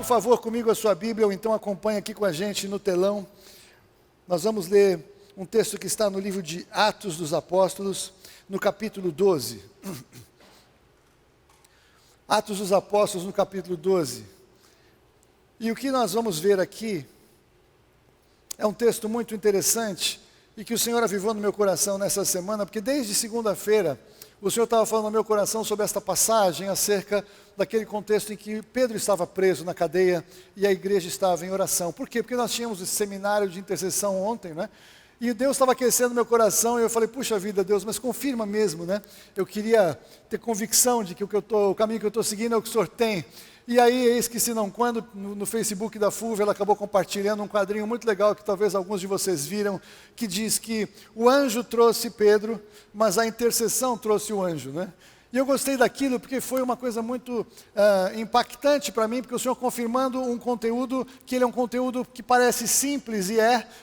por favor, comigo a sua Bíblia, ou então acompanhe aqui com a gente no telão. Nós vamos ler um texto que está no livro de Atos dos Apóstolos, no capítulo 12. Atos dos Apóstolos, no capítulo 12. E o que nós vamos ver aqui é um texto muito interessante e que o Senhor avivou no meu coração nessa semana, porque desde segunda-feira o Senhor estava falando no meu coração sobre esta passagem acerca daquele contexto em que Pedro estava preso na cadeia e a igreja estava em oração. Por quê? Porque nós tínhamos esse seminário de intercessão ontem, né? E Deus estava aquecendo meu coração e eu falei, puxa vida, Deus, mas confirma mesmo, né? Eu queria ter convicção de que o caminho que eu estou seguindo é o que o Senhor tem. E aí, eis que se não quando, no Facebook da FUV, ela acabou compartilhando um quadrinho muito legal, que talvez alguns de vocês viram, que diz que o anjo trouxe Pedro, mas a intercessão trouxe o anjo, né? E eu gostei daquilo porque foi uma coisa muito impactante para mim, porque o Senhor confirmando um conteúdo, que ele é um conteúdo que parece simples e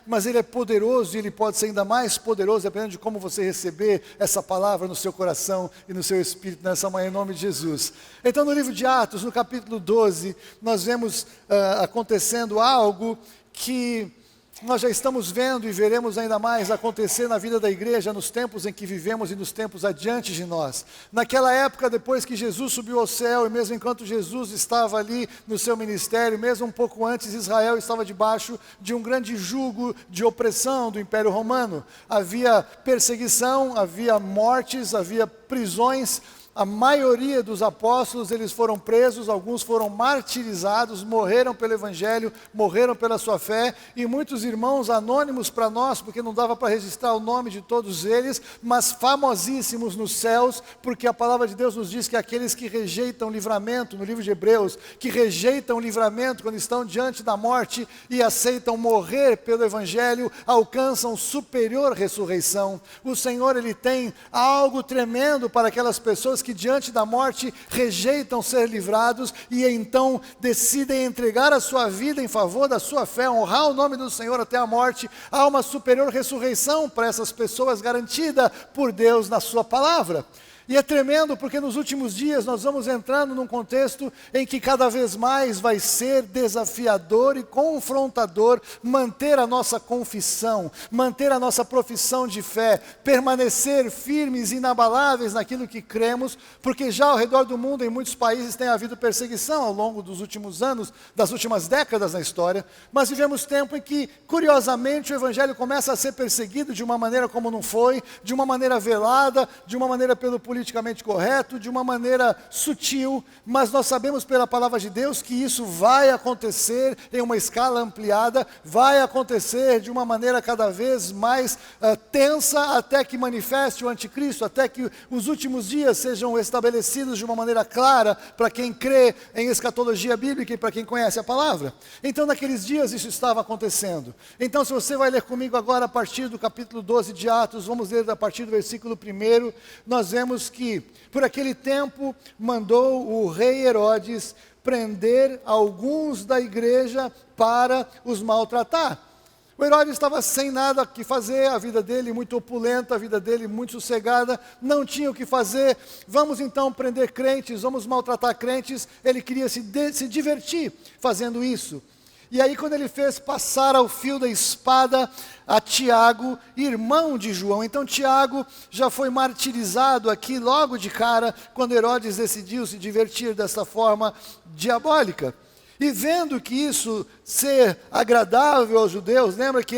mas ele é poderoso e ele pode ser ainda mais poderoso, dependendo de como você receber essa palavra no seu coração e no seu espírito nessa manhã, em nome de Jesus. Então no livro de Atos, no capítulo 12, nós vemos acontecendo algo que nós já estamos vendo e veremos ainda mais acontecer na vida da igreja, nos tempos em que vivemos e nos tempos adiante de nós. Naquela época, depois que Jesus subiu ao céu, e mesmo enquanto Jesus estava ali no seu ministério, mesmo um pouco antes, Israel estava debaixo de um grande jugo de opressão do Império Romano. Havia perseguição, havia mortes, havia prisões. A maioria dos apóstolos, eles foram presos, alguns foram martirizados, morreram pelo Evangelho, morreram pela sua fé, e muitos irmãos anônimos para nós, porque não dava para registrar o nome de todos eles, mas famosíssimos nos céus, porque a palavra de Deus nos diz que aqueles que rejeitam livramento, no livro de Hebreus, que rejeitam livramento quando estão diante da morte e aceitam morrer pelo Evangelho, alcançam superior ressurreição. O Senhor, Ele tem algo tremendo para aquelas pessoas que diante da morte rejeitam ser livrados e então decidem entregar a sua vida em favor da sua fé, honrar o nome do Senhor até a morte. Há uma superior ressurreição para essas pessoas garantida por Deus na sua palavra. E é tremendo porque nos últimos dias nós vamos entrando num contexto em que cada vez mais vai ser desafiador e confrontador manter a nossa confissão, manter a nossa profissão de fé, permanecer firmes e inabaláveis naquilo que cremos, porque já ao redor do mundo, em muitos países, tem havido perseguição ao longo dos últimos anos, das últimas décadas na história, mas vivemos tempo em que, curiosamente, o Evangelho começa a ser perseguido de uma maneira como não foi, de uma maneira velada, de uma maneira pelo politicamente correto, de uma maneira sutil, mas nós sabemos pela palavra de Deus que isso vai acontecer em uma escala ampliada, vai acontecer de uma maneira cada vez mais tensa, até que manifeste o anticristo, até que os últimos dias sejam estabelecidos de uma maneira clara para quem crê em escatologia bíblica e para quem conhece a palavra. Então naqueles dias isso estava acontecendo. Então se você vai ler comigo agora a partir do capítulo 12 de Atos, vamos ler a partir do versículo 1, nós vemos que por aquele tempo mandou o rei Herodes prender alguns da igreja para os maltratar. O Herodes estava sem nada que fazer, a vida dele muito opulenta, a vida dele muito sossegada, não tinha o que fazer. Vamos então prender crentes, vamos maltratar crentes. Ele queria se divertir fazendo isso. E aí quando ele fez passar ao fio da espada a Tiago, irmão de João. Então Tiago já foi martirizado aqui logo de cara, quando Herodes decidiu se divertir dessa forma diabólica. E vendo que isso ser agradável aos judeus, lembra que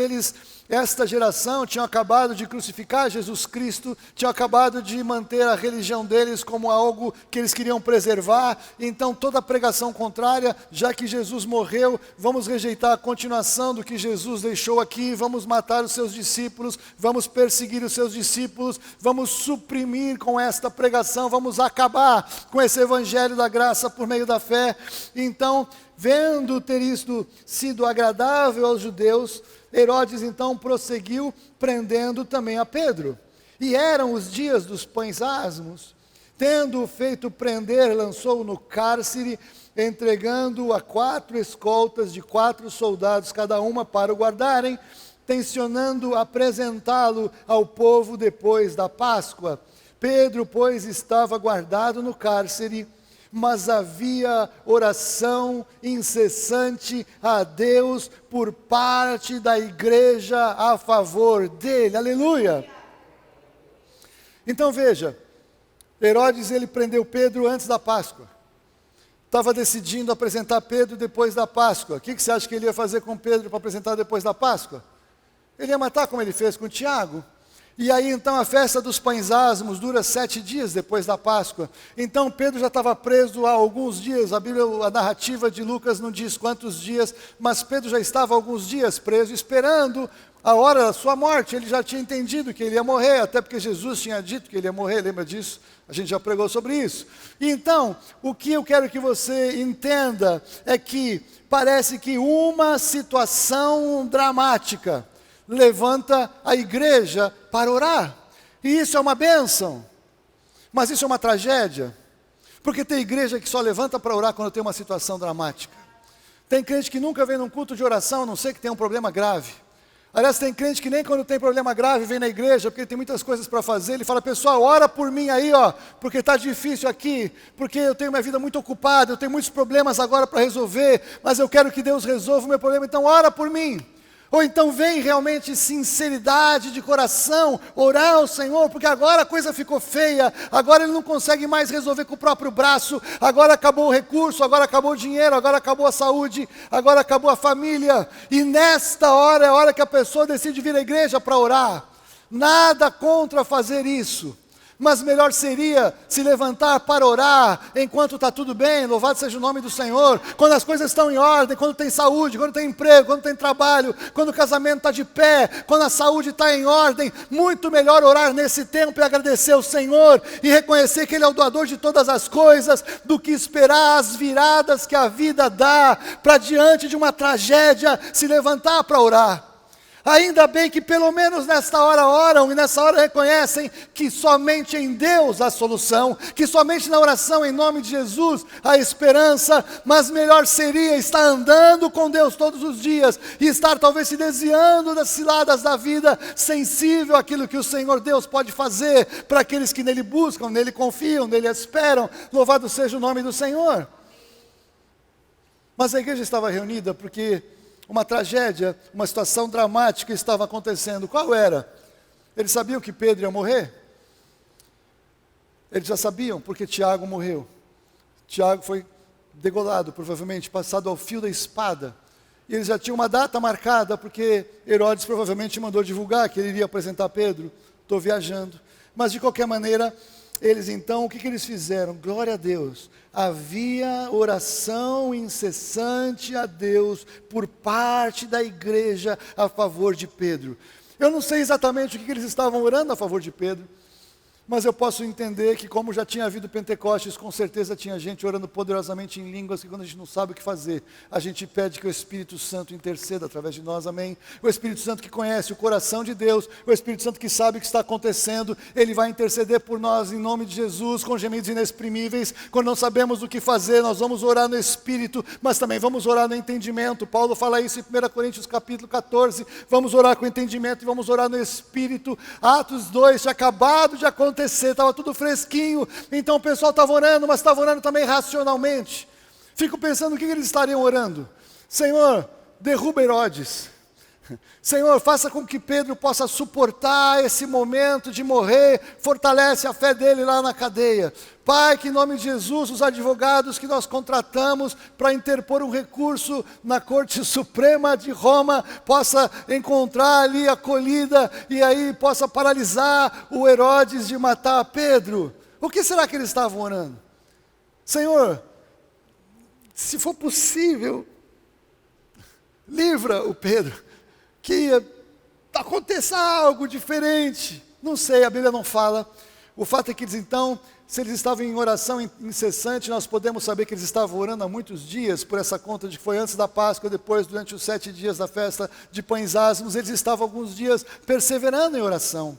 esta geração tinha acabado de crucificar Jesus Cristo, tinha acabado de manter a religião deles como algo que eles queriam preservar, então toda a pregação contrária, já que Jesus morreu, vamos rejeitar a continuação do que Jesus deixou aqui, vamos matar os seus discípulos, vamos perseguir os seus discípulos, vamos suprimir com esta pregação, vamos acabar com esse evangelho da graça por meio da fé. Então, vendo ter isto sido agradável aos judeus, Herodes então prosseguiu prendendo também a Pedro. E eram os dias dos pães asmos. Tendo-o feito prender, lançou-o no cárcere, entregando-o a 4 escoltas de 4 soldados cada uma para o guardarem, tencionando apresentá-lo ao povo depois da Páscoa. Pedro, pois, estava guardado no cárcere, mas havia oração incessante a Deus por parte da igreja a favor dele. Aleluia! Então veja, Herodes ele prendeu Pedro antes da Páscoa. Estava decidindo apresentar Pedro depois da Páscoa. O que você acha que ele ia fazer com Pedro para apresentar depois da Páscoa? Ele ia matar como ele fez com Tiago. E aí então a festa dos pães asmos dura 7 dias depois da Páscoa. Então Pedro já estava preso há alguns dias. A narrativa de Lucas não diz quantos dias, mas Pedro já estava há alguns dias preso, esperando a hora da sua morte. Ele já tinha entendido que ele ia morrer, até porque Jesus tinha dito que ele ia morrer, lembra disso? A gente já pregou sobre isso. Então, o que eu quero que você entenda é que parece que uma situação dramática levanta a igreja para orar. E isso é uma bênção. Mas isso é uma tragédia. Porque tem igreja que só levanta para orar quando tem uma situação dramática. Tem crente que nunca vem num culto de oração, a não ser que tenha um problema grave. Aliás, tem crente que nem quando tem problema grave vem na igreja, porque ele tem muitas coisas para fazer. Ele fala, pessoal, ora por mim aí, porque está difícil aqui, porque eu tenho minha vida muito ocupada, eu tenho muitos problemas agora para resolver, mas eu quero que Deus resolva o meu problema, então ora por mim. Ou então vem realmente sinceridade de coração, orar ao Senhor, porque agora a coisa ficou feia, agora ele não consegue mais resolver com o próprio braço, agora acabou o recurso, agora acabou o dinheiro, agora acabou a saúde, agora acabou a família, e nesta hora é a hora que a pessoa decide vir à igreja para orar. Nada contra fazer isso. Mas melhor seria se levantar para orar enquanto está tudo bem, louvado seja o nome do Senhor, quando as coisas estão em ordem, quando tem saúde, quando tem emprego, quando tem trabalho, quando o casamento está de pé, quando a saúde está em ordem. Muito melhor orar nesse tempo e agradecer ao Senhor e reconhecer que Ele é o doador de todas as coisas, do que esperar as viradas que a vida dá para diante de uma tragédia se levantar para orar. Ainda bem que pelo menos nesta hora oram e nessa hora reconhecem que somente em Deus há solução, que somente na oração em nome de Jesus há esperança, mas melhor seria estar andando com Deus todos os dias e estar talvez se desviando das ciladas da vida, sensível àquilo que o Senhor Deus pode fazer para aqueles que nele buscam, nele confiam, nele esperam. Louvado seja o nome do Senhor. Mas a igreja estava reunida porque uma tragédia, uma situação dramática estava acontecendo. Qual era? Eles sabiam que Pedro ia morrer? Eles já sabiam, porque Tiago morreu. Tiago foi degolado, provavelmente, passado ao fio da espada. E eles já tinham uma data marcada, porque Herodes provavelmente mandou divulgar que ele iria apresentar Pedro. Estou viajando. Mas, de qualquer maneira, eles então, o que eles fizeram? Glória a Deus. Havia oração incessante a Deus por parte da igreja a favor de Pedro. Eu não sei exatamente o que eles estavam orando a favor de Pedro, mas eu posso entender que, como já tinha havido Pentecostes, com certeza tinha gente orando poderosamente em línguas, que quando a gente não sabe o que fazer, a gente pede que o Espírito Santo interceda através de nós, amém? O Espírito Santo que conhece o coração de Deus, o Espírito Santo que sabe o que está acontecendo, ele vai interceder por nós em nome de Jesus, com gemidos inexprimíveis. Quando não sabemos o que fazer, nós vamos orar no Espírito, mas também vamos orar no entendimento. Paulo fala isso em 1 Coríntios capítulo 14, vamos orar com entendimento e vamos orar no Espírito. Atos 2, tinha acabado de acontecer, estava tudo fresquinho, então o pessoal estava orando, mas estava orando também racionalmente. Fico pensando o que eles estariam orando. Senhor, derruba Herodes. Senhor, faça com que Pedro possa suportar esse momento de morrer, fortalece a fé dele lá na cadeia. Pai, que em nome de Jesus, os advogados que nós contratamos para interpor um recurso na Corte Suprema de Roma, possa encontrar ali acolhida e aí possa paralisar o Herodes de matar Pedro. O que será que eles estavam orando? Senhor, se for possível, livra o Pedro, que aconteça algo diferente. Não sei, a Bíblia não fala. O fato é que eles então, se eles estavam em oração incessante, nós podemos saber que eles estavam orando há muitos dias, por essa conta de que foi antes da Páscoa, depois durante os 7 dias da festa de pães asmos, eles estavam alguns dias perseverando em oração.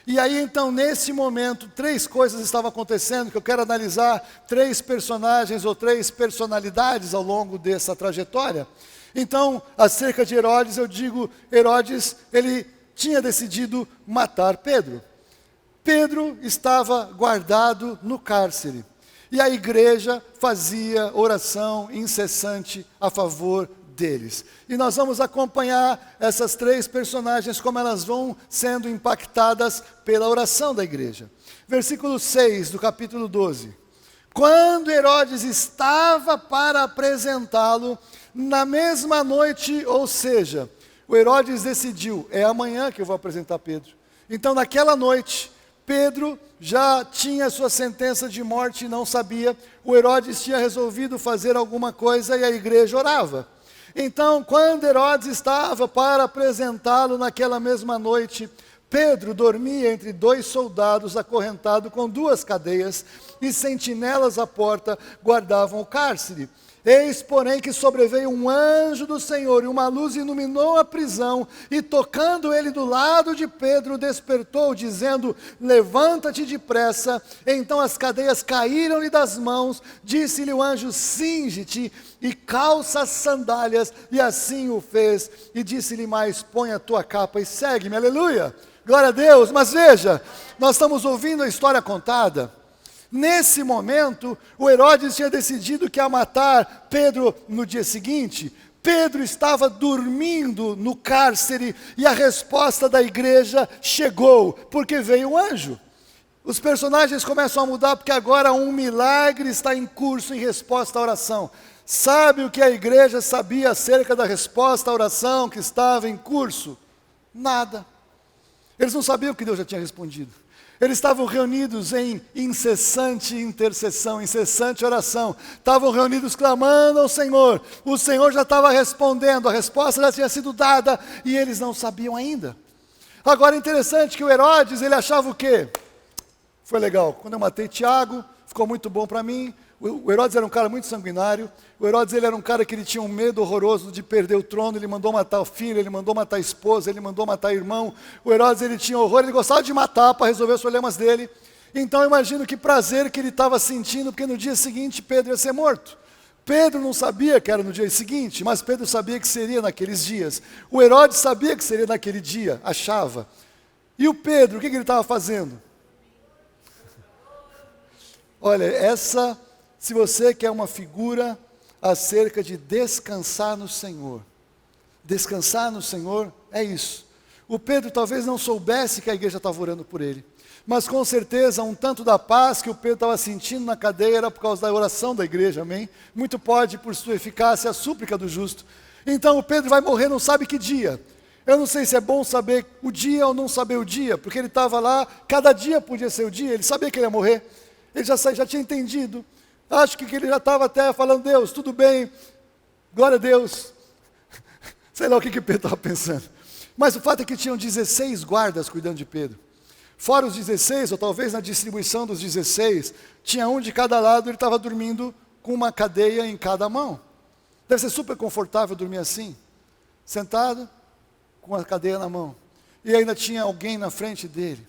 E aí então, nesse momento, 3 coisas estavam acontecendo, que eu quero analisar 3 personagens ou 3 personalidades ao longo dessa trajetória. Então, acerca de Herodes, eu digo, Herodes, ele tinha decidido matar Pedro. Pedro estava guardado no cárcere. E a igreja fazia oração incessante a favor deles. E nós vamos acompanhar essas três personagens, como elas vão sendo impactadas pela oração da igreja. Versículo 6 do capítulo 12. Quando Herodes estava para apresentá-lo, na mesma noite, ou seja, o Herodes decidiu, é amanhã que eu vou apresentar Pedro. Então naquela noite, Pedro já tinha sua sentença de morte e não sabia. O Herodes tinha resolvido fazer alguma coisa e a igreja orava. Então, quando Herodes estava para apresentá-lo naquela mesma noite, Pedro dormia entre dois soldados, acorrentado com duas cadeias, e sentinelas à porta guardavam o cárcere. Eis, porém, que sobreveio um anjo do Senhor, e uma luz iluminou a prisão, e tocando ele do lado de Pedro, despertou, dizendo, levanta-te depressa. Então as cadeias caíram-lhe das mãos, disse-lhe o anjo, cinge-te, e calça as sandálias, e assim o fez. E disse-lhe mais, põe a tua capa e segue-me, aleluia, glória a Deus. Mas veja, nós estamos ouvindo a história contada. Nesse momento, o Herodes tinha decidido que ia matar Pedro no dia seguinte. Pedro estava dormindo no cárcere e a resposta da igreja chegou, porque veio um anjo. Os personagens começam a mudar porque agora um milagre está em curso em resposta à oração. Sabe o que a igreja sabia acerca da resposta à oração que estava em curso? Nada. Eles não sabiam que Deus já tinha respondido. Eles estavam reunidos em incessante intercessão, incessante oração. Estavam reunidos clamando ao Senhor. O Senhor já estava respondendo, a resposta já tinha sido dada e eles não sabiam ainda. Agora é interessante que o Herodes, ele achava o quê? Foi legal, quando eu matei Tiago, ficou muito bom para mim. O Herodes era um cara muito sanguinário. O Herodes ele era um cara que ele tinha um medo horroroso de perder o trono. Ele mandou matar o filho, ele mandou matar a esposa, ele mandou matar o irmão. O Herodes ele tinha horror, ele gostava de matar para resolver os problemas dele. Então eu imagino que prazer que ele estava sentindo, porque no dia seguinte Pedro ia ser morto. Pedro não sabia que era no dia seguinte, mas Pedro sabia que seria naqueles dias. O Herodes sabia que seria naquele dia, achava. E o Pedro, o que ele estava fazendo? Olha, se você quer uma figura acerca de descansar no Senhor é isso. O Pedro talvez não soubesse que a igreja estava orando por ele, mas com certeza um tanto da paz que o Pedro estava sentindo na cadeia era por causa da oração da igreja, amém? Muito pode por sua eficácia a súplica do justo. Então o Pedro vai morrer, não sabe que dia. Eu não sei se é bom saber o dia ou não saber o dia, porque ele estava lá, cada dia podia ser o dia, ele sabia que ele ia morrer, ele já tinha entendido. Acho que ele já estava até falando, Deus, tudo bem, glória a Deus. Sei lá o que Pedro estava pensando. Mas o fato é que tinham 16 guardas cuidando de Pedro. Fora os 16, ou talvez na distribuição dos 16, tinha um de cada lado, ele estava dormindo com uma cadeia em cada mão. Deve ser super confortável dormir assim, sentado, com a cadeia na mão. E ainda tinha alguém na frente dele.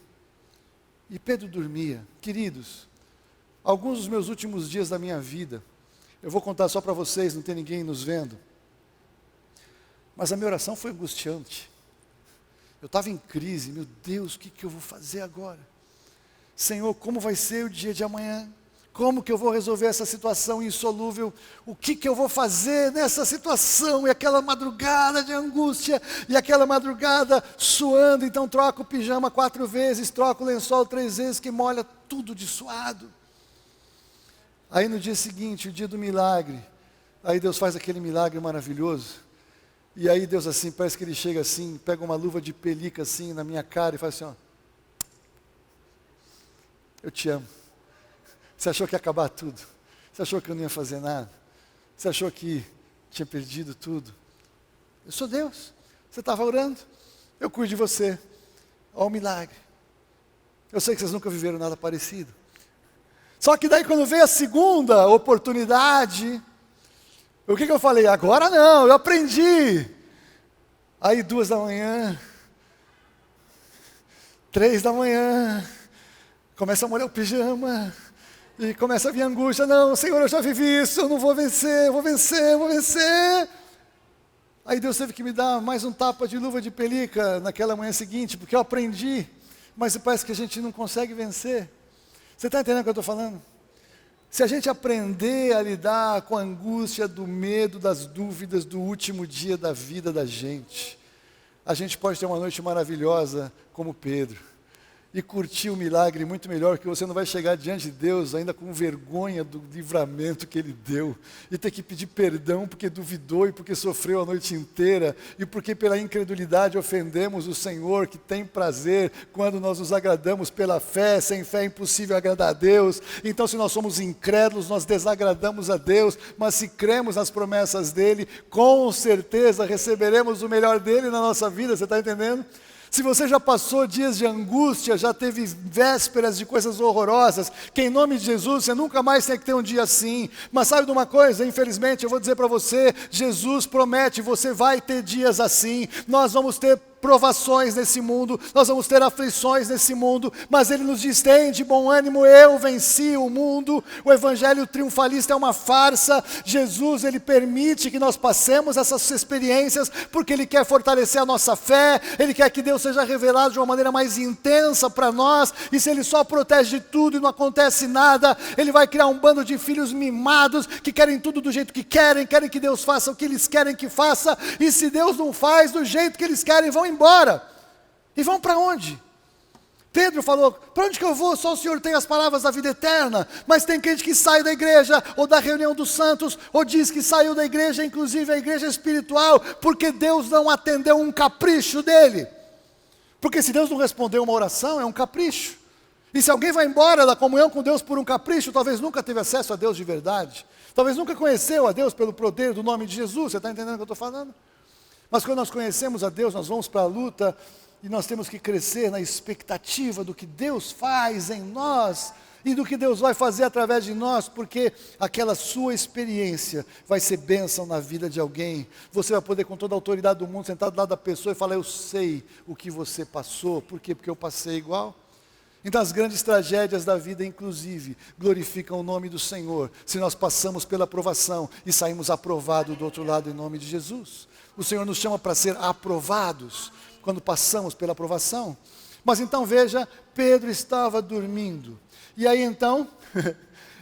E Pedro dormia. Queridos, alguns dos meus últimos dias da minha vida, eu vou contar só para vocês, não tem ninguém nos vendo, mas a minha oração foi angustiante. Eu estava em crise, meu Deus, o que eu vou fazer agora? Senhor, como vai ser o dia de amanhã? Como que eu vou resolver essa situação insolúvel? O que eu vou fazer nessa situação? E aquela madrugada de angústia, e aquela madrugada suando, então troca o pijama 4 vezes, troca o lençol 3 vezes, que molha tudo de suado. Aí no dia seguinte, o dia do milagre, aí Deus faz aquele milagre maravilhoso, e aí Deus assim, parece que Ele chega assim, pega uma luva de pelica assim na minha cara e faz assim, ó, eu te amo. Você achou que ia acabar tudo? Você achou que eu não ia fazer nada? Você achou que tinha perdido tudo? Eu sou Deus, você estava orando, eu cuido de você, ó o milagre. Eu sei que vocês nunca viveram nada parecido. Só que daí quando veio a segunda oportunidade, o que eu falei? Agora não, eu aprendi. Aí 2 da manhã, 3 da manhã, começa a molhar o pijama, e começa a vir angústia, não, Senhor, eu já vivi isso, eu não vou vencer, eu vou vencer. Aí Deus teve que me dar mais um tapa de luva de pelica naquela manhã seguinte, porque eu aprendi, mas parece que a gente não consegue vencer. Você está entendendo o que eu estou falando? Se a gente aprender a lidar com a angústia, do medo, das dúvidas do último dia da vida da gente, a gente pode ter uma noite maravilhosa como Pedro. E curtir o milagre muito melhor, que você não vai chegar diante de Deus ainda com vergonha do livramento que Ele deu, e ter que pedir perdão porque duvidou e porque sofreu a noite inteira, e porque pela incredulidade ofendemos o Senhor, que tem prazer quando nós nos agradamos pela fé. Sem fé é impossível agradar a Deus. Então, se nós somos incrédulos, nós desagradamos a Deus, mas se cremos nas promessas dEle, com certeza receberemos o melhor dEle na nossa vida. Você está entendendo? Se você já passou dias de angústia, já teve vésperas de coisas horrorosas, que em nome de Jesus você nunca mais tem que ter um dia assim. Mas sabe de uma coisa? Infelizmente eu vou dizer para você, Jesus promete, você vai ter dias assim. Nós vamos ter provações nesse mundo, nós vamos ter aflições nesse mundo, mas Ele nos diz: tem de bom ânimo, eu venci o mundo. O evangelho triunfalista é uma farsa. Jesus, Ele permite que nós passemos essas experiências, porque Ele quer fortalecer a nossa fé, Ele quer que Deus seja revelado de uma maneira mais intensa para nós. E se Ele só protege de tudo e não acontece nada, Ele vai criar um bando de filhos mimados, que querem tudo do jeito que querem que Deus faça o que eles querem que faça, e se Deus não faz do jeito que eles querem, vão embora. E vão para onde? Pedro falou: para onde que eu vou? Só o Senhor tem as palavras da vida eterna. Mas tem gente que sai da igreja, ou da reunião dos santos, ou diz que saiu da igreja, inclusive a igreja espiritual, porque Deus não atendeu um capricho dele. Porque se Deus não respondeu uma oração, é um capricho. E se alguém vai embora da comunhão com Deus por um capricho, talvez nunca teve acesso a Deus de verdade, talvez nunca conheceu a Deus pelo poder do nome de Jesus. Você está entendendo o que eu estou falando? Mas quando nós conhecemos a Deus, nós vamos para a luta, e nós temos que crescer na expectativa do que Deus faz em nós, e do que Deus vai fazer através de nós, porque aquela sua experiência vai ser bênção na vida de alguém. Você vai poder, com toda a autoridade do mundo, sentar do lado da pessoa e falar: eu sei o que você passou. Por quê? Porque eu passei igual. Então as grandes tragédias da vida, inclusive, glorificam o nome do Senhor, se nós passamos pela provação e saímos aprovados do outro lado em nome de Jesus. O Senhor nos chama para ser aprovados quando passamos pela provação. Mas então veja, Pedro estava dormindo. E aí então,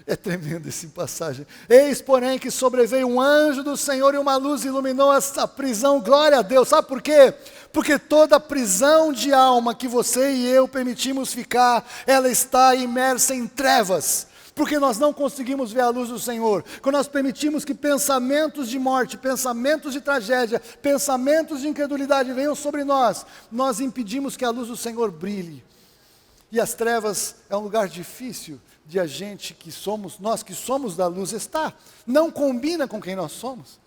é tremendo essa passagem. Eis, porém, que sobreveio um anjo do Senhor e uma luz iluminou essa prisão. Glória a Deus. Sabe por quê? Porque toda prisão de alma que você e eu permitimos ficar, ela está imersa em trevas. Porque nós não conseguimos ver a luz do Senhor. Quando nós permitimos que pensamentos de morte, pensamentos de tragédia, pensamentos de incredulidade venham sobre nós, nós impedimos que a luz do Senhor brilhe. E as trevas é um lugar difícil de a gente que somos, nós que somos da luz, estar. Não combina com quem nós somos.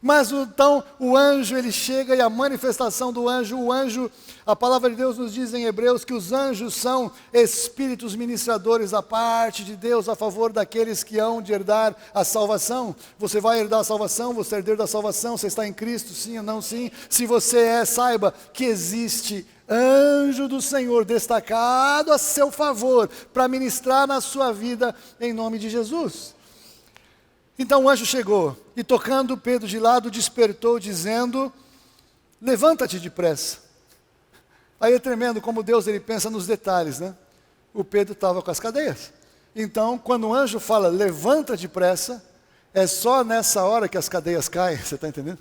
Mas então o anjo, ele chega, e a manifestação do anjo, a palavra de Deus nos diz em Hebreus que os anjos são espíritos ministradores da parte de Deus a favor daqueles que hão de herdar a salvação. Você vai herdar a salvação, você é herdeiro da salvação, você está em Cristo, sim ou não sim? Se você é, saiba que existe anjo do Senhor destacado a seu favor para ministrar na sua vida em nome de Jesus. Então o anjo chegou e, tocando Pedro de lado, despertou dizendo: levanta-te depressa. Aí é tremendo como Deus, ele pensa nos detalhes, né? O Pedro estava com as cadeias. Então, quando o anjo fala levanta depressa, é só nessa hora que as cadeias caem. Você está entendendo?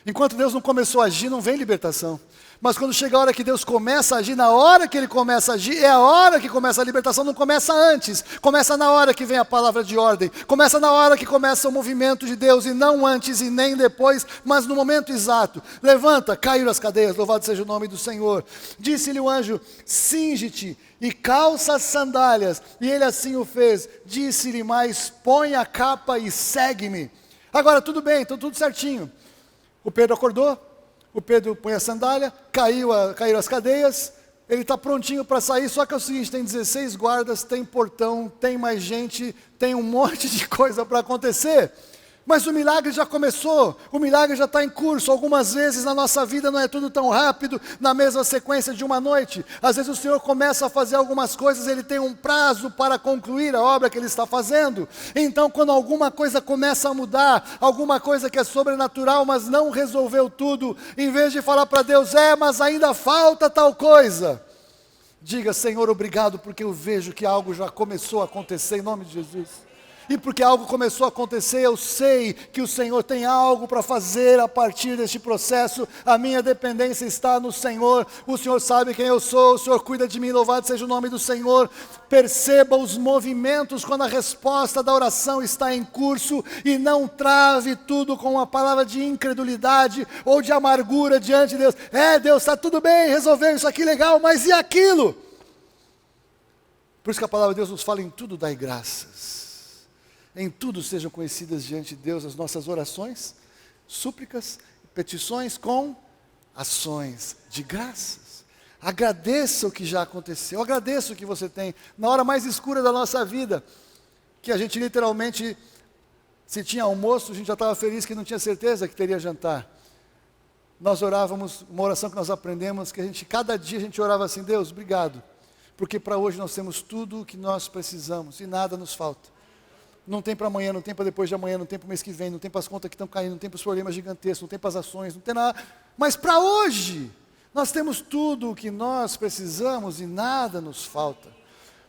Enquanto Deus não começou a agir, não vem libertação. Mas quando chega a hora que Deus começa a agir, na hora que Ele começa a agir, é a hora que começa a libertação, não começa antes. Começa na hora que vem a palavra de ordem. Começa na hora que começa o movimento de Deus, e não antes e nem depois, mas no momento exato. Levanta, caíram as cadeias, louvado seja o nome do Senhor. Disse-lhe o anjo: cinge-te e calça as sandálias. E ele assim o fez. Disse-lhe mais: põe a capa e segue-me. Agora tudo bem, então tudo certinho. O Pedro acordou. O Pedro põe a sandália, caíram as cadeias, ele está prontinho para sair, só que é o seguinte, tem 16 guardas, tem portão, tem mais gente, tem um monte de coisa para acontecer. Mas o milagre já começou, o milagre já está em curso. Algumas vezes na nossa vida não é tudo tão rápido, na mesma sequência de uma noite. Às vezes o Senhor começa a fazer algumas coisas, Ele tem um prazo para concluir a obra que Ele está fazendo. Então, quando alguma coisa começa a mudar, alguma coisa que é sobrenatural, mas não resolveu tudo, em vez de falar para Deus: mas ainda falta tal coisa, diga: Senhor, obrigado, porque eu vejo que algo já começou a acontecer em nome de Jesus. e porque algo começou a acontecer, eu sei que o Senhor tem algo para fazer a partir deste processo. A minha dependência está no Senhor. O Senhor sabe quem eu sou, o Senhor cuida de mim, louvado seja o nome do Senhor. Perceba os movimentos quando a resposta da oração está em curso, e não trave tudo com uma palavra de incredulidade ou de amargura diante de Deus. Deus, está tudo bem, resolveu isso aqui, legal, mas e aquilo? Por isso que a palavra de Deus nos fala: em tudo dai graças. Em tudo sejam conhecidas diante de Deus as nossas orações, súplicas, petições com ações de graças. Agradeça o que já aconteceu, agradeça o que você tem. Na hora mais escura da nossa vida, que a gente literalmente, se tinha almoço, a gente já estava feliz que não tinha certeza que teria jantar. Nós orávamos, uma oração que nós aprendemos, que cada dia a gente orava assim: Deus, obrigado, porque para hoje nós temos tudo o que nós precisamos e nada nos falta. Não tem para amanhã, não tem para depois de amanhã, não tem para o mês que vem, não tem para as contas que estão caindo, não tem para os problemas gigantescos, não tem para as ações, não tem nada. Mas para hoje, nós temos tudo o que nós precisamos e nada nos falta.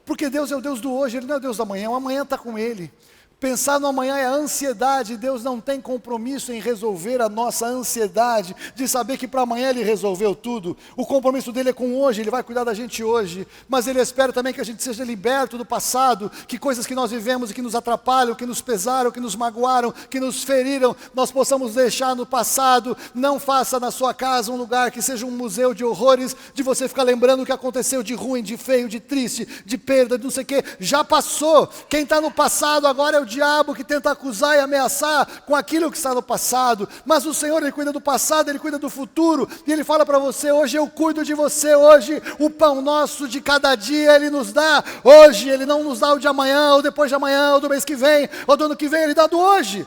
Porque Deus é o Deus do hoje, Ele não é o Deus do amanhã, o amanhã está com Ele. Pensar no amanhã é ansiedade. Deus não tem compromisso em resolver a nossa ansiedade de saber que para amanhã Ele resolveu tudo. O compromisso dele é com hoje, Ele vai cuidar da gente hoje, mas Ele espera também que a gente seja liberto do passado, que coisas que nós vivemos e que nos atrapalham, que nos pesaram, que nos magoaram, que nos feriram, nós possamos deixar no passado. Não faça na sua casa um lugar que seja um museu de horrores, de você ficar lembrando o que aconteceu de ruim, de feio, de triste, de perda, de não sei o que. Já passou. Quem está no passado agora é o diabo, que tenta acusar e ameaçar com aquilo que está no passado. Mas o Senhor, Ele cuida do passado, Ele cuida do futuro, e Ele fala para você: hoje eu cuido de você, hoje o pão nosso de cada dia Ele nos dá, hoje. Ele não nos dá o de amanhã, ou depois de amanhã, ou do mês que vem, ou do ano que vem, Ele dá do hoje.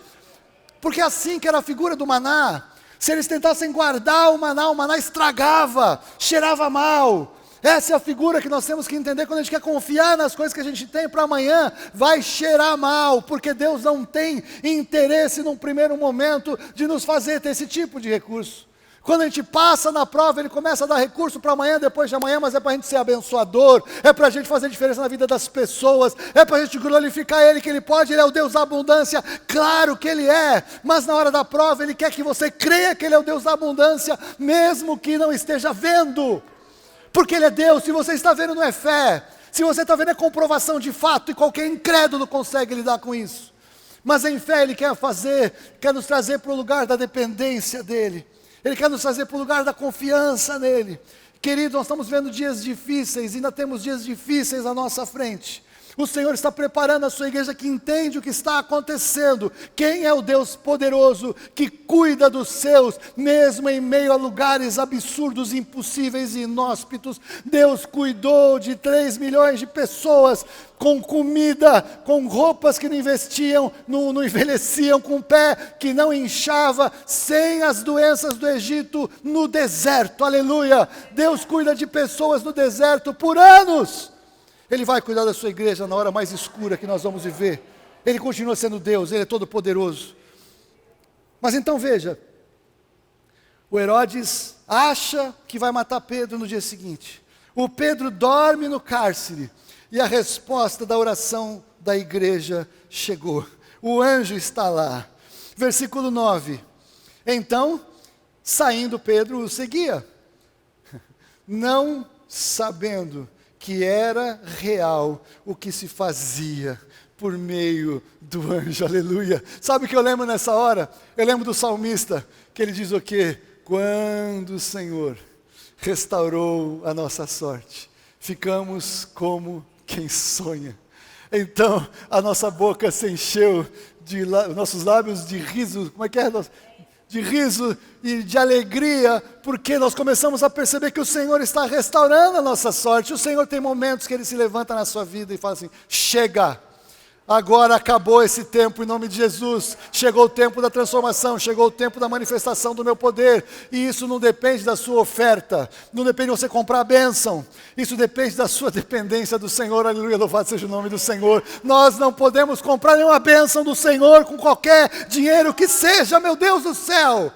Porque é assim que era a figura do maná. Se eles tentassem guardar o maná estragava, cheirava mal. Essa é a figura que nós temos que entender quando a gente quer confiar nas coisas que a gente tem para amanhã. Vai cheirar mal, porque Deus não tem interesse num primeiro momento de nos fazer ter esse tipo de recurso. Quando a gente passa na prova, Ele começa a dar recurso para amanhã, depois de amanhã, mas é para a gente ser abençoador, é para a gente fazer diferença na vida das pessoas, é para a gente glorificar Ele, que Ele pode, Ele é o Deus da abundância, claro que Ele é, mas na hora da prova Ele quer que você creia que Ele é o Deus da abundância, mesmo que não esteja vendo. Porque Ele é Deus. Se você está vendo, não é fé. Se você está vendo, é comprovação de fato, e qualquer incrédulo consegue lidar com isso. Mas em fé Ele quer nos trazer para o lugar da dependência dEle. Ele quer nos trazer para o lugar da confiança nele. Querido, nós estamos vendo dias difíceis, ainda temos dias difíceis à nossa frente. O Senhor está preparando a sua igreja que entende o que está acontecendo. Quem é o Deus poderoso que cuida dos seus, mesmo em meio a lugares absurdos, impossíveis e inóspitos? Deus cuidou de 3 milhões de pessoas com comida, com roupas que não investiam, não envelheciam, com pé que não inchava, sem as doenças do Egito, no deserto. Aleluia! Deus cuida de pessoas no deserto por anos. Ele vai cuidar da sua igreja na hora mais escura que nós vamos viver. Ele continua sendo Deus, Ele é todo poderoso. Mas então veja, o Herodes acha que vai matar Pedro no dia seguinte. O Pedro dorme no cárcere, e a resposta da oração da igreja chegou. O anjo está lá. Versículo 9. Então, saindo, Pedro o seguia, não sabendo que era real o que se fazia por meio do anjo. Aleluia. Sabe o que eu lembro nessa hora? Eu lembro do salmista, que ele diz o quê? Quando o Senhor restaurou a nossa sorte, ficamos como quem sonha. Então a nossa boca se encheu, nossos lábios de riso, como é que é? De riso e de alegria, porque nós começamos a perceber que o Senhor está restaurando a nossa sorte. O Senhor tem momentos que Ele se levanta na sua vida e fala assim: chega, agora acabou esse tempo, em nome de Jesus. Chegou o tempo da transformação, chegou o tempo da manifestação do meu poder. E isso não depende da sua oferta, não depende de você comprar a bênção, isso depende da sua dependência do Senhor. Aleluia, louvado seja o nome do Senhor. Nós não podemos comprar nenhuma bênção do Senhor com qualquer dinheiro que seja, meu Deus do céu.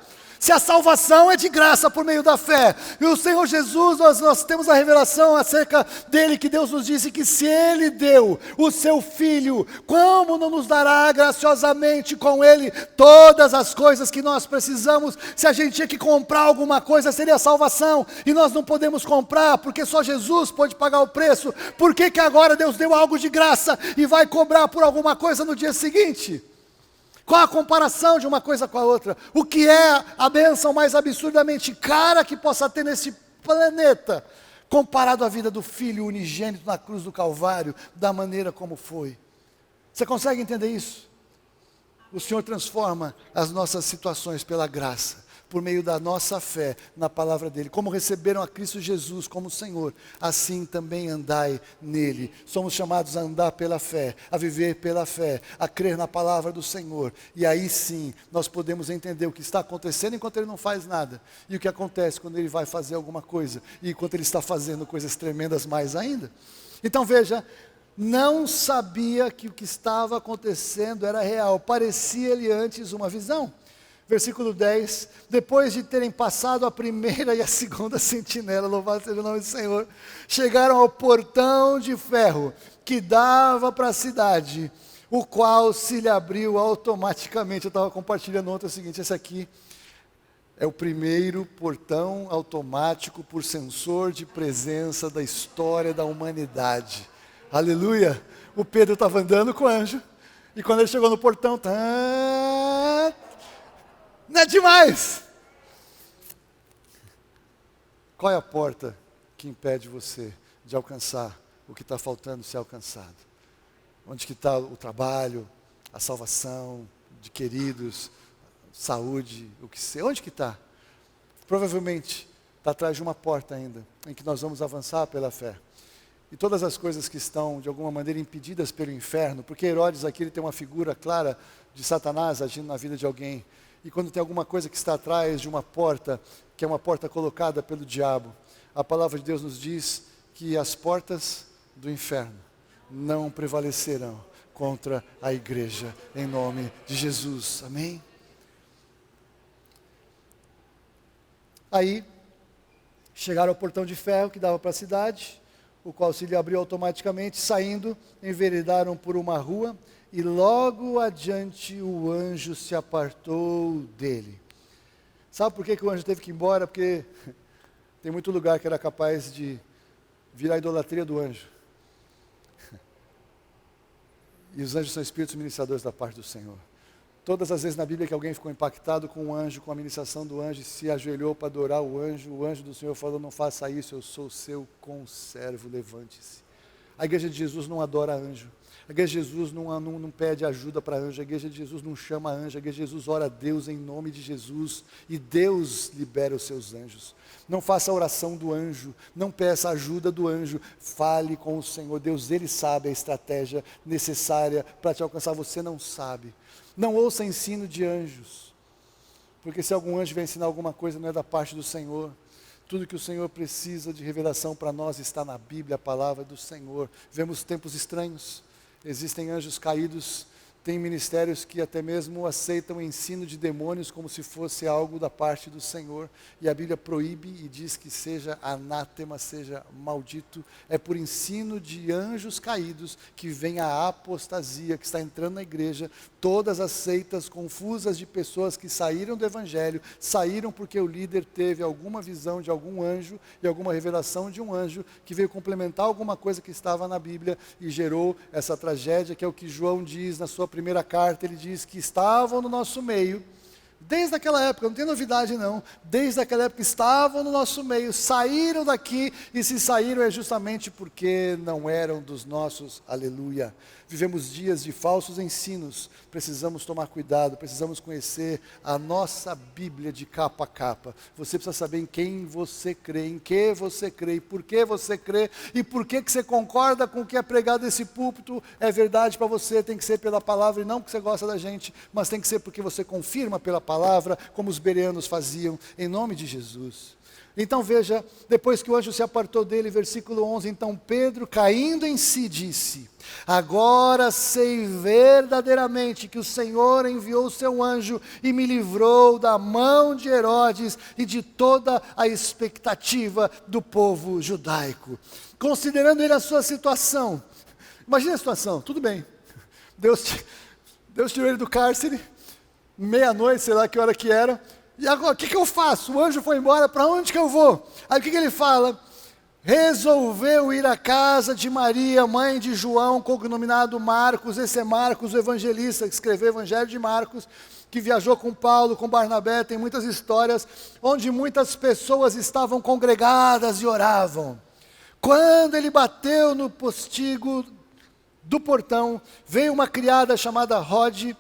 Se a salvação é de graça por meio da fé, e o Senhor Jesus, nós temos a revelação acerca dele, que Deus nos disse que se Ele deu o seu Filho, como não nos dará graciosamente com Ele todas as coisas que nós precisamos? Se a gente tinha que comprar alguma coisa, seria a salvação, e nós não podemos comprar, porque só Jesus pode pagar o preço. Por que que agora Deus deu algo de graça e vai cobrar por alguma coisa no dia seguinte? Qual a comparação de uma coisa com a outra? O que é a bênção mais absurdamente cara que possa ter nesse planeta, comparado à vida do Filho unigênito na cruz do Calvário, da maneira como foi? Você consegue entender isso? O Senhor transforma as nossas situações pela graça, por meio da nossa fé na palavra dEle. Como receberam a Cristo Jesus como Senhor, assim também andai nele. Somos chamados a andar pela fé, a viver pela fé, a crer na palavra do Senhor. E aí sim, nós podemos entender o que está acontecendo enquanto Ele não faz nada, e o que acontece quando Ele vai fazer alguma coisa, e enquanto Ele está fazendo coisas tremendas mais ainda. Então veja, não sabia que o que estava acontecendo era real, parecia-lhe antes uma visão. Versículo 10, depois de terem passado a primeira e a segunda sentinela, louvado seja o nome do Senhor, chegaram ao portão de ferro que dava para a cidade, o qual se lhe abriu automaticamente. Eu estava compartilhando ontem o seguinte, esse aqui é o primeiro portão automático por sensor de presença da história da humanidade. Aleluia! O Pedro estava andando com o anjo, e quando ele chegou no portão, não é demais? Qual é a porta que impede você de alcançar o que está faltando ser alcançado? Onde que está o trabalho, a salvação de queridos, saúde, o que seja? Onde que está? Provavelmente está atrás de uma porta ainda, em que nós vamos avançar pela fé. E todas as coisas que estão, de alguma maneira, impedidas pelo inferno, porque Herodes aqui ele tem uma figura clara de Satanás agindo na vida de alguém. E quando tem alguma coisa que está atrás de uma porta, que é uma porta colocada pelo diabo, a palavra de Deus nos diz que as portas do inferno não prevalecerão contra a igreja, em nome de Jesus. Amém? Aí, chegaram ao portão de ferro que dava para a cidade, o qual se lhe abriu automaticamente, saindo, enveredaram por uma rua, e logo adiante o anjo se apartou dele. Sabe por que o anjo teve que ir embora? Porque tem muito lugar que era capaz de virar a idolatria do anjo. E os anjos são espíritos ministradores da parte do Senhor. Todas as vezes na Bíblia que alguém ficou impactado com o anjo, com a ministração do anjo, e se ajoelhou para adorar o anjo do Senhor falou, não faça isso, eu sou o seu conservo, levante-se. A igreja de Jesus não adora anjo. A igreja de Jesus não pede ajuda para anjo, a igreja de Jesus não chama anjo, a igreja de Jesus ora a Deus em nome de Jesus, e Deus libera os seus anjos. Não faça a oração do anjo, não peça ajuda do anjo, fale com o Senhor. Deus, Ele sabe a estratégia necessária para te alcançar, você não sabe. Não ouça ensino de anjos, porque se algum anjo vai ensinar alguma coisa, não é da parte do Senhor. Tudo que o Senhor precisa de revelação para nós está na Bíblia, a palavra do Senhor. Vemos tempos estranhos, existem anjos caídos, tem ministérios que até mesmo aceitam o ensino de demônios como se fosse algo da parte do Senhor, e a Bíblia proíbe e diz que seja anátema, seja maldito. É por ensino de anjos caídos que vem a apostasia, que está entrando na igreja, todas as seitas confusas de pessoas que saíram do Evangelho, saíram porque o líder teve alguma visão de algum anjo, e alguma revelação de um anjo, que veio complementar alguma coisa que estava na Bíblia, e gerou essa tragédia, que é o que João diz na sua primeira carta. Ele diz que estavam no nosso meio, desde aquela época, não tem novidade não, desde aquela época estavam no nosso meio, saíram daqui, e se saíram é justamente porque não eram dos nossos, aleluia. Vivemos dias de falsos ensinos, precisamos tomar cuidado, precisamos conhecer a nossa Bíblia de capa a capa. Você precisa saber em quem você crê, em que você crê, e por que você crê, e por que você concorda com o que é pregado nesse púlpito. É verdade para você, tem que ser pela palavra, e não porque você gosta da gente, mas tem que ser porque você confirma pela palavra, como os bereanos faziam, em nome de Jesus. Então veja, depois que o anjo se apartou dele, versículo 11, então Pedro, caindo em si, disse: agora sei verdadeiramente que o Senhor enviou o seu anjo e me livrou da mão de Herodes e de toda a expectativa do povo judaico. Considerando ele a sua situação, imagina a situação, tudo bem, Deus tirou ele do cárcere, meia-noite, sei lá que hora que era, e agora o que eu faço? O anjo foi embora, para onde que eu vou? Aí o que ele fala? Resolveu ir à casa de Maria, mãe de João, cognominado Marcos. Esse é Marcos, o evangelista, que escreveu o Evangelho de Marcos, que viajou com Paulo, com Barnabé. Tem muitas histórias onde muitas pessoas estavam congregadas e oravam. Quando ele bateu no postigo do portão, veio uma criada chamada Rode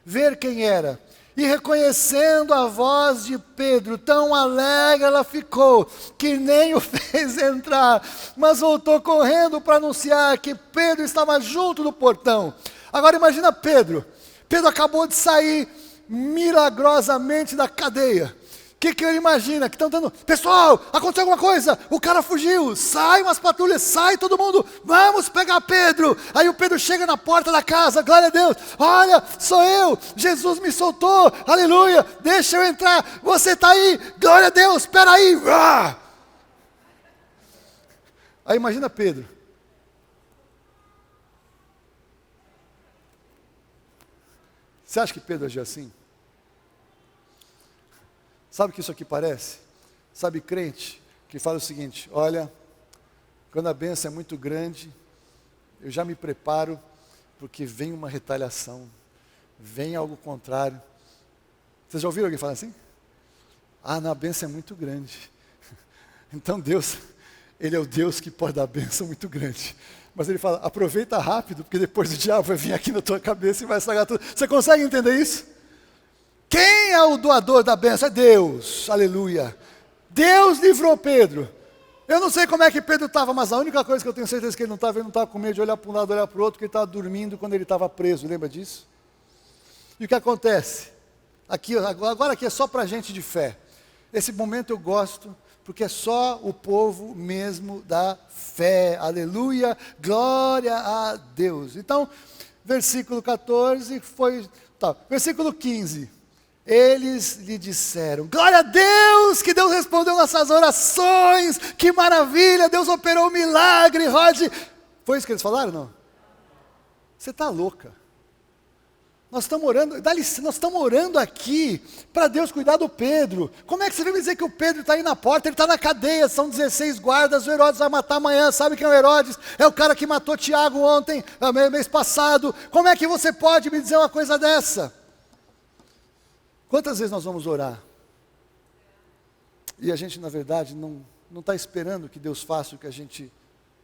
ver quem era. E reconhecendo a voz de Pedro, tão alegre ela ficou, que nem o fez entrar, mas voltou correndo para anunciar que Pedro estava junto do portão. Agora imagina Pedro acabou de sair milagrosamente da cadeia. O que ele imagina? Que estão dando, pessoal, aconteceu alguma coisa, o cara fugiu, sai umas patrulhas, sai todo mundo, vamos pegar Pedro. Aí o Pedro chega na porta da casa, glória a Deus, olha, sou eu, Jesus me soltou, aleluia, deixa eu entrar, você está aí, glória a Deus, espera aí. Aí imagina Pedro. Você acha que Pedro agiu assim? Sabe o que isso aqui parece? Sabe crente que fala o seguinte: olha, quando a bênção é muito grande, eu já me preparo, porque vem uma retaliação, vem algo contrário. Vocês já ouviram alguém falar assim? Ah, não, a bênção é muito grande. Então Deus, Ele é o Deus que pode dar bênção muito grande. Mas Ele fala, aproveita rápido, porque depois o diabo vai vir aqui na tua cabeça e vai estragar tudo. Você consegue entender isso? Quem é o doador da bênção? É Deus, aleluia. Deus livrou Pedro. Eu não sei como é que Pedro estava, mas a única coisa que eu tenho certeza que ele não estava com medo de olhar para um lado, olhar para o outro, porque ele estava dormindo quando ele estava preso, lembra disso? E o que acontece? Agora aqui é só para gente de fé. Esse momento eu gosto, porque é só o povo mesmo da fé, aleluia, glória a Deus. Então, versículo 14 versículo 15. Eles lhe disseram, glória a Deus, que Deus respondeu nossas orações, que maravilha, Deus operou um milagre, Rod. Foi isso que eles falaram, não? Você está louca. Nós estamos orando, nós estamos orando aqui para Deus cuidar do Pedro. Como é que você vem me dizer que o Pedro está aí na porta, ele está na cadeia, são 16 guardas, o Herodes vai matar amanhã, sabe quem é o Herodes? É o cara que matou Tiago ontem, mês passado. Como é que você pode me dizer uma coisa dessa? Quantas vezes nós vamos orar? E a gente, na verdade, não está esperando que Deus faça o que a gente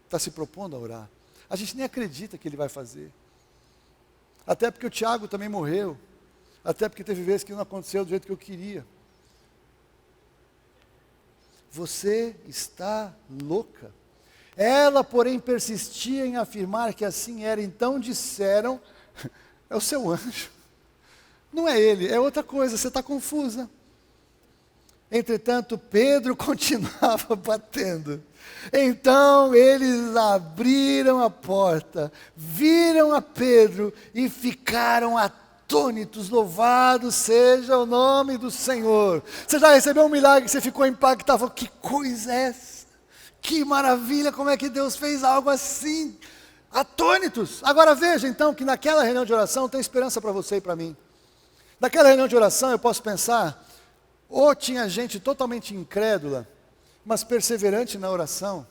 está se propondo a orar. A gente nem acredita que Ele vai fazer. Até porque o Tiago também morreu. Até porque teve vezes que não aconteceu do jeito que eu queria. Você está louca. Ela, porém, persistia em afirmar que assim era. Então disseram, é o seu anjo. Não é ele, é outra coisa, você está confusa. Entretanto, Pedro continuava batendo. Então eles abriram a porta, viram a Pedro e ficaram atônitos. Louvado seja o nome do Senhor. Você já recebeu um milagre que você ficou impactado? Falou, que coisa é essa? Que maravilha, como é que Deus fez algo assim? Atônitos. Agora veja então que naquela reunião de oração tem esperança para você e para mim. Naquela reunião de oração eu posso pensar, ou tinha gente totalmente incrédula, mas perseverante na oração,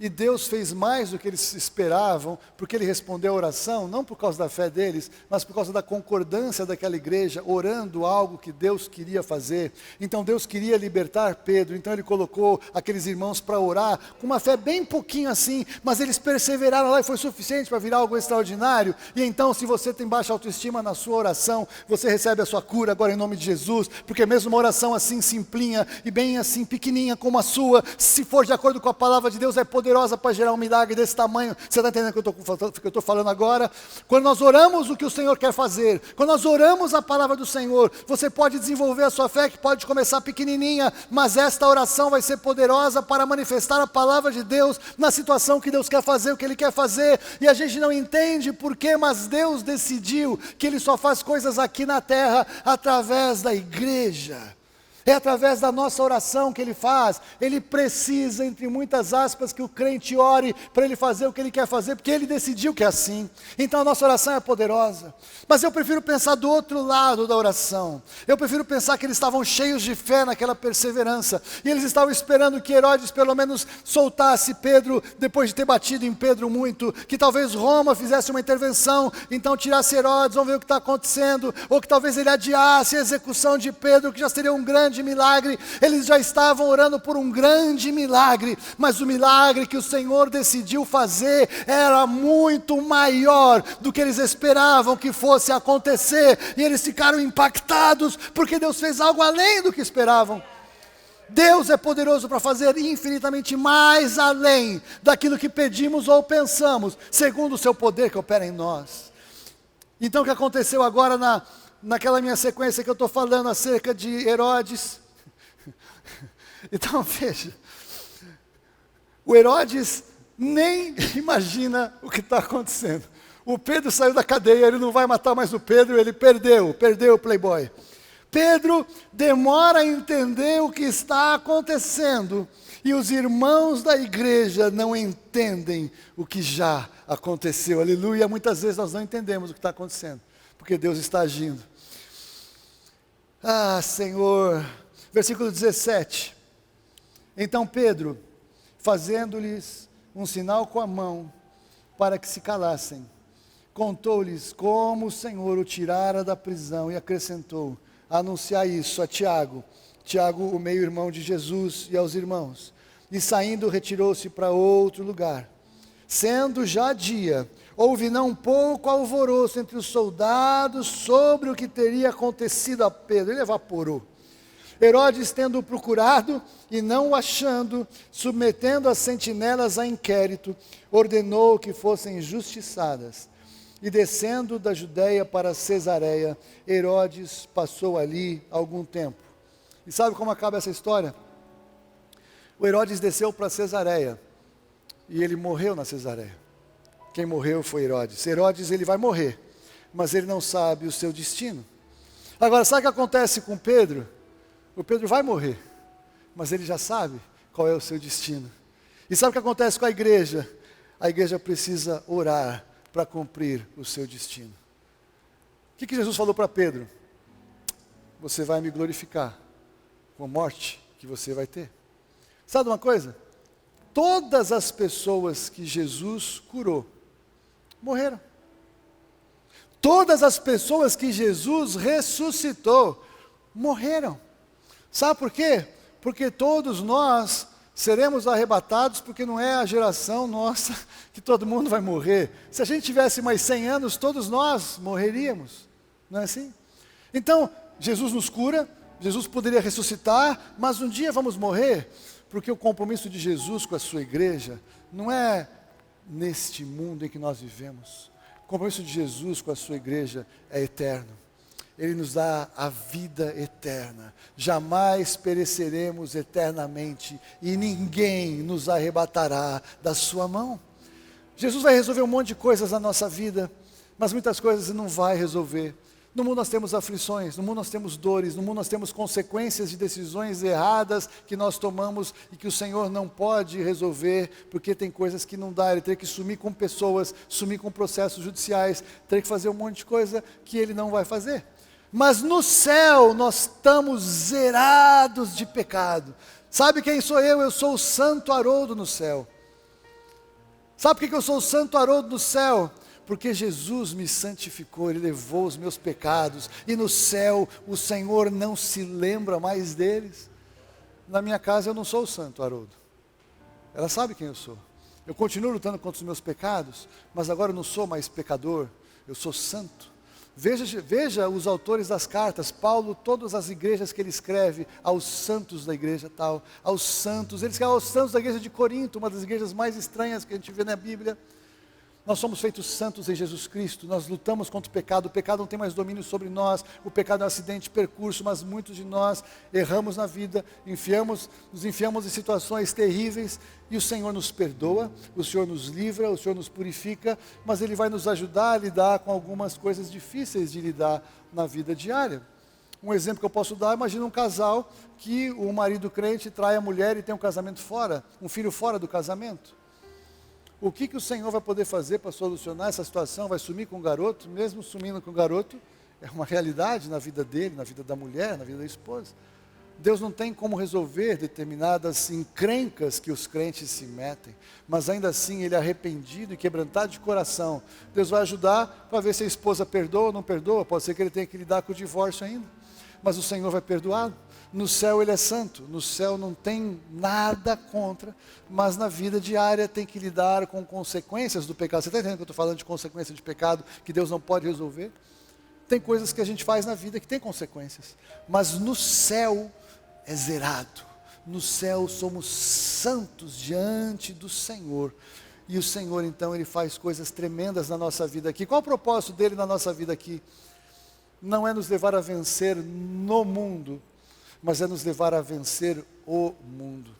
e Deus fez mais do que eles esperavam, porque Ele respondeu a oração, não por causa da fé deles, mas por causa da concordância daquela igreja, orando algo que Deus queria fazer. Então Deus queria libertar Pedro, então Ele colocou aqueles irmãos para orar, com uma fé bem pouquinho assim, mas eles perseveraram lá e foi suficiente para virar algo extraordinário. E então, se você tem baixa autoestima na sua oração, você recebe a sua cura agora em nome de Jesus, porque mesmo uma oração assim simplinha, e bem assim pequenininha como a sua, se for de acordo com a palavra de Deus, é poderosa. poderosa para gerar um milagre desse tamanho. Você está entendendo o que eu estou falando agora? Quando nós oramos o que o Senhor quer fazer, quando nós oramos a palavra do Senhor, você pode desenvolver a sua fé, que pode começar pequenininha, mas esta oração vai ser poderosa para manifestar a palavra de Deus na situação que Deus quer fazer, o que Ele quer fazer, e a gente não entende por quê, mas Deus decidiu que Ele só faz coisas aqui na terra através da igreja. É através da nossa oração que Ele faz. Ele precisa, entre muitas aspas, que o crente ore para Ele fazer o que Ele quer fazer, porque Ele decidiu que é assim. Então a nossa oração é poderosa. Mas eu prefiro pensar do outro lado da oração. Eu prefiro pensar que eles estavam cheios de fé naquela perseverança. E eles estavam esperando que Herodes pelo menos soltasse Pedro, depois de ter batido em Pedro muito. Que talvez Roma fizesse uma intervenção, então tirasse Herodes, vamos ver o que está acontecendo. Ou que talvez ele adiasse a execução de Pedro, que já seria um grande milagre. Eles já estavam orando por um grande milagre, mas o milagre que o Senhor decidiu fazer era muito maior do que eles esperavam que fosse acontecer, e eles ficaram impactados, porque Deus fez algo além do que esperavam. Deus é poderoso para fazer infinitamente mais além daquilo que pedimos ou pensamos, segundo o seu poder que opera em nós. Então o que aconteceu agora naquela minha sequência que eu estou falando acerca de Herodes? Então veja, o Herodes nem imagina o que está acontecendo. O Pedro saiu da cadeia, ele não vai matar mais o Pedro, ele perdeu o playboy. Pedro demora a entender o que está acontecendo, e os irmãos da igreja não entendem o que já aconteceu, aleluia. Muitas vezes nós não entendemos o que está acontecendo, porque Deus está agindo. Ah, Senhor, versículo 17, então Pedro, fazendo-lhes um sinal com a mão, para que se calassem, contou-lhes como o Senhor o tirara da prisão, e acrescentou: anunciar isso a Tiago, o meio-irmão de Jesus, e aos irmãos. E saindo retirou-se para outro lugar. Sendo já dia, houve não pouco alvoroço entre os soldados sobre o que teria acontecido a Pedro. Ele evaporou. Herodes, tendo-o procurado e não o achando, submetendo as sentinelas a inquérito, ordenou que fossem injustiçadas. E descendo da Judéia para Cesareia, Herodes passou ali algum tempo. E sabe como acaba essa história? O Herodes desceu para Cesareia, e ele morreu na Cesareia. Quem morreu foi Herodes. Herodes, ele vai morrer, mas ele não sabe o seu destino. Agora, sabe o que acontece com Pedro? O Pedro vai morrer, mas ele já sabe qual é o seu destino. E sabe o que acontece com a igreja? A igreja precisa orar para cumprir o seu destino. O que Jesus falou para Pedro? Você vai me glorificar com a morte que você vai ter. Sabe uma coisa? Todas as pessoas que Jesus curou morreram. Todas as pessoas que Jesus ressuscitou morreram. Sabe por quê? Porque todos nós seremos arrebatados, porque não é a geração nossa que todo mundo vai morrer. Se a gente tivesse mais 100 anos, todos nós morreríamos. Não é assim? Então, Jesus nos cura, Jesus poderia ressuscitar, mas um dia vamos morrer, porque o compromisso de Jesus com a sua igreja não é neste mundo em que nós vivemos. O compromisso de Jesus com a sua igreja é eterno. Ele nos dá a vida eterna. Jamais pereceremos eternamente e ninguém nos arrebatará da sua mão. Jesus vai resolver um monte de coisas na nossa vida, mas muitas coisas ele não vai resolver. No mundo nós temos aflições, no mundo nós temos dores, no mundo nós temos consequências de decisões erradas que nós tomamos e que o Senhor não pode resolver, porque tem coisas que não dá. Ele teria que sumir com pessoas, sumir com processos judiciais, teria que fazer um monte de coisa que ele não vai fazer. Mas no céu nós estamos zerados de pecado. Sabe quem sou eu? Eu sou o santo Haroldo no céu. Sabe por que eu sou o santo Haroldo no céu? Porque Jesus me santificou, Ele levou os meus pecados, e no céu o Senhor não se lembra mais deles. Na minha casa eu não sou o santo Haroldo. Ela sabe quem eu sou. Eu continuo lutando contra os meus pecados, mas agora eu não sou mais pecador, eu sou santo. Veja os autores das cartas, Paulo, todas as igrejas que ele escreve, aos santos da igreja tal, aos santos, ele escreve aos santos da igreja de Corinto, uma das igrejas mais estranhas que a gente vê na Bíblia. Nós somos feitos santos em Jesus Cristo, nós lutamos contra o pecado não tem mais domínio sobre nós, o pecado é um acidente de percurso, mas muitos de nós erramos na vida, nos enfiamos em situações terríveis, e o Senhor nos perdoa, o Senhor nos livra, o Senhor nos purifica, mas Ele vai nos ajudar a lidar com algumas coisas difíceis de lidar na vida diária. Um exemplo que eu posso dar, imagina um casal que o marido crente trai a mulher e tem um casamento fora, um filho fora do casamento. O que o Senhor vai poder fazer para solucionar essa situação? Vai sumir com o garoto? Mesmo sumindo com o garoto, é uma realidade na vida dele, na vida da mulher, na vida da esposa. Deus não tem como resolver determinadas encrencas que os crentes se metem, mas ainda assim ele é arrependido e quebrantado de coração. Deus vai ajudar para ver se a esposa perdoa ou não perdoa. Pode ser que ele tenha que lidar com o divórcio ainda, mas o Senhor vai perdoar. No céu ele é santo, no céu não tem nada contra, mas na vida diária tem que lidar com consequências do pecado. Você está entendendo que eu estou falando de consequência de pecado, que Deus não pode resolver? Tem coisas que a gente faz na vida que tem consequências, mas no céu é zerado. No céu somos santos diante do Senhor, e o Senhor então ele faz coisas tremendas na nossa vida aqui. Qual o propósito dele na nossa vida aqui? Não é nos levar a vencer no mundo, mas é nos levar a vencer o mundo.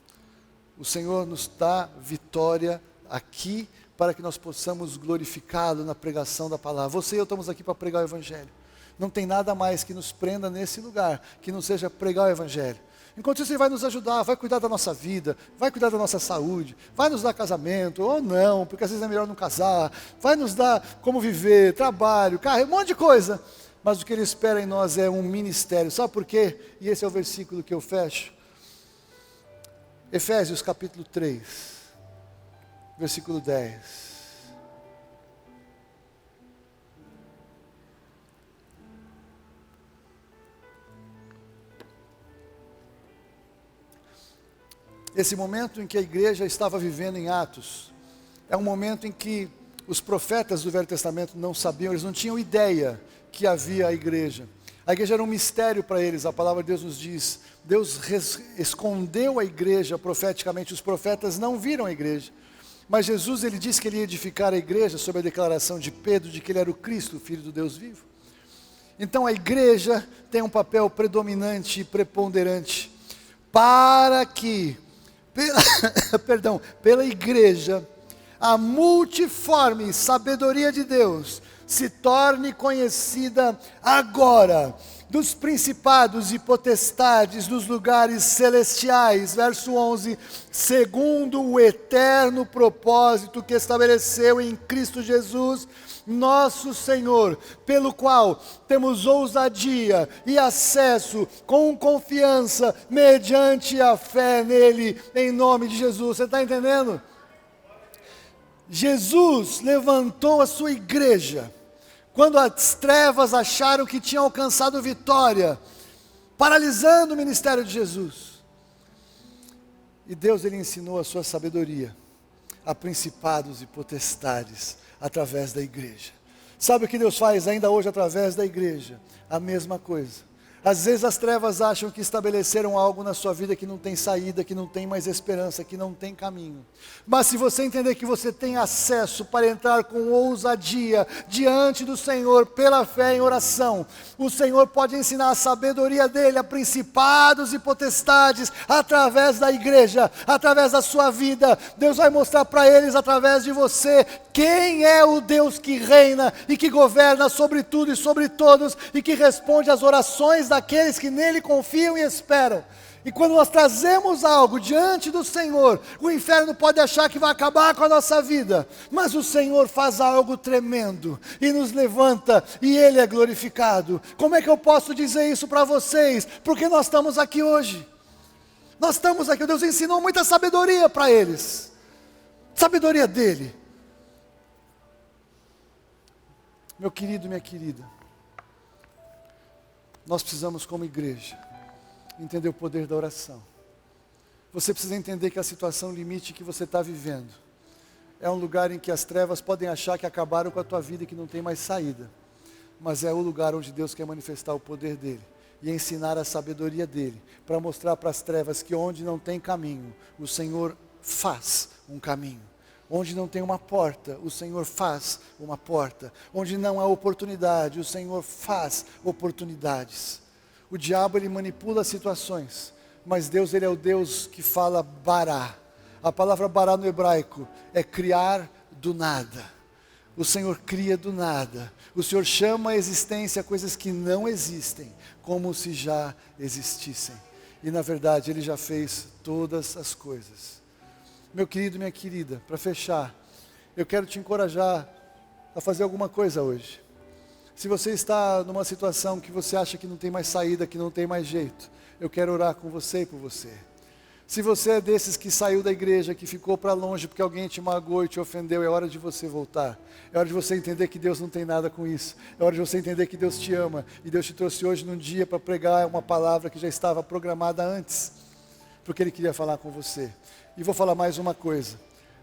O Senhor nos dá vitória aqui, para que nós possamos glorificá-lo na pregação da palavra. Você e eu estamos aqui para pregar o Evangelho. Não tem nada mais que nos prenda nesse lugar, que não seja pregar o Evangelho. Enquanto isso Ele vai nos ajudar, vai cuidar da nossa vida, vai cuidar da nossa saúde, vai nos dar casamento, ou não, porque às vezes é melhor não casar, vai nos dar como viver, trabalho, carro, um monte de coisa. Mas o que Ele espera em nós é um ministério. Sabe por quê? E esse é o versículo que eu fecho. Efésios capítulo 3, versículo 10. Esse momento em que a igreja estava vivendo em Atos, é um momento em que os profetas do Velho Testamento não sabiam, eles não tinham ideia que havia a igreja. A igreja era um mistério para eles, a palavra de Deus nos diz. Deus escondeu a igreja profeticamente, os profetas não viram a igreja. Mas Jesus, ele disse que ele ia edificar a igreja sob a declaração de Pedro, de que ele era o Cristo, o Filho do Deus vivo. Então a igreja tem um papel predominante e preponderante, para que, pela igreja, a multiforme sabedoria de Deus se torne conhecida agora, dos principados e potestades dos lugares celestiais, verso 11, segundo o eterno propósito que estabeleceu em Cristo Jesus, nosso Senhor, pelo qual temos ousadia e acesso com confiança, mediante a fé nele, em nome de Jesus. Você está entendendo? Jesus levantou a sua igreja, quando as trevas acharam que tinham alcançado vitória, paralisando o ministério de Jesus. E Deus, ele ensinou a sua sabedoria a principados e potestades através da igreja. Sabe o que Deus faz ainda hoje através da igreja? A mesma coisa. Às vezes as trevas acham que estabeleceram algo na sua vida que não tem saída, que não tem mais esperança, que não tem caminho. Mas se você entender que você tem acesso para entrar com ousadia diante do Senhor, pela fé em oração, o Senhor pode ensinar a sabedoria dele a principados e potestades através da igreja, através da sua vida. Deus vai mostrar para eles através de você quem é o Deus que reina e que governa sobre tudo e sobre todos, e que responde às orações daqueles que nele confiam e esperam. E quando nós trazemos algo diante do Senhor, o inferno pode achar que vai acabar com a nossa vida, mas o Senhor faz algo tremendo e nos levanta, e Ele é glorificado. Como é que eu posso dizer isso para vocês? Porque nós estamos aqui hoje. Nós estamos aqui, Deus ensinou muita sabedoria para eles, sabedoria dele. Meu querido, minha querida, nós precisamos, como igreja, entender o poder da oração. Você precisa entender que a situação limite que você está vivendo é um lugar em que as trevas podem achar que acabaram com a tua vida e que não tem mais saída. mas é o lugar onde Deus quer manifestar o poder dele e ensinar a sabedoria dele, para mostrar para as trevas que onde não tem caminho, o Senhor faz um caminho. Onde não tem uma porta, o Senhor faz uma porta. Onde não há oportunidade, o Senhor faz oportunidades. O diabo, ele manipula situações, mas Deus, ele é o Deus que fala bará. A palavra bará no hebraico é criar do nada. O Senhor cria do nada. O Senhor chama à existência coisas que não existem, como se já existissem. E na verdade, ele já fez todas as coisas. Meu querido, minha querida, para fechar, eu quero te encorajar a fazer alguma coisa hoje. Se você está numa situação que você acha que não tem mais saída, que não tem mais jeito, eu quero orar com você e por você. Se você é desses que saiu da igreja, que ficou para longe porque alguém te magoou e te ofendeu, é hora de você voltar. É hora de você entender que Deus não tem nada com isso. É hora de você entender que Deus te ama. E Deus te trouxe hoje num dia para pregar uma palavra que já estava programada antes, porque Ele queria falar com você. E vou falar mais uma coisa.